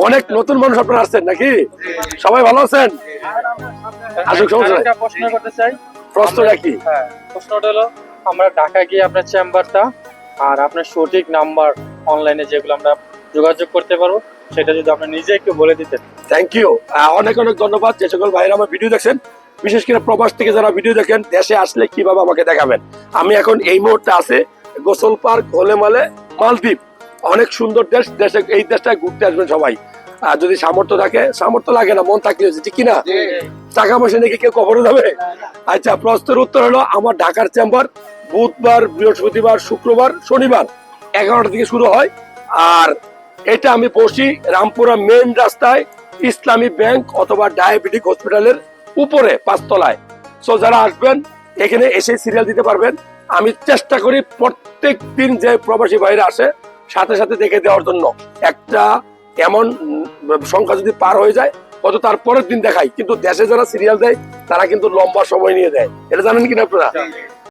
অনেক নতুন মানুষ আপনারা আসছেন নাকি? সবাই ভালো আছেন? আসুক, সমস্যা নাই। প্রশ্ন করতে চাই। প্রশ্নটা কি? হ্যাঁ, প্রশ্নটা হলো আমরা ঢাকা গিয়ে আপনার চেম্বারটা আর আপনার সঠিক নাম্বার অনলাইনে যেগুলো আমরা যোগাযোগ করতে পারবো সেটা যদি আপনি নিজে একটু বলে দিতেন। থ্যাংক ইউ, অনেক অনেক ধন্যবাদ যে সকল ভাইরা আমার ভিডিও দেখছেন, বিশেষ করে প্রবাস থেকে যারা ভিডিও দেখেন। দেশে আসলে কিভাবে আমাকে দেখাবেন। আমি এখন এই মুহূর্তে আছে গোসল পার্ক, হোলেমালে, মালদ্বীপ। অনেক সুন্দর দেশ। দেশে এই দেশটায় ঘুরতে আসবেন সবাই। আর যদি সামর্থ্য থাকে, সামর্থ্য লাগে না, মন থাকলে হয়েছে, ঠিক কিনা? টাকা পয়সা নাকি কেউ কখনো যাবে? আচ্ছা, প্রশ্নের উত্তর হলো আমার ঢাকার চেম্বার বুধবার, বৃহস্পতিবার, শুক্রবার, শনিবার 11টা থেকে শুরু হয়। আর এটা আমি বসি রামপুরা মেন রাস্তায় ইসলামী ব্যাংক অথবা ডায়াবেটিক হসপিটালের উপরে 5 তলায়। সো যারা আসবেন এখানে এসে সিরিয়াল দিতে পারবেন। আমি চেষ্টা করি প্রত্যেক দিন যে প্রবাসী ভাইরা আসে সাথে সাথে দেখে দেওয়ার জন্য। একটা এমন সংখ্যা যদি পার হয়ে যায় কত তার পরের দিন দেখাই, কিন্তু দেশে যারা সিরিয়াল দেয় তারা কিন্তু লম্বা সময় নিয়ে দেয়। এটা জানেন কিনা আপনারা?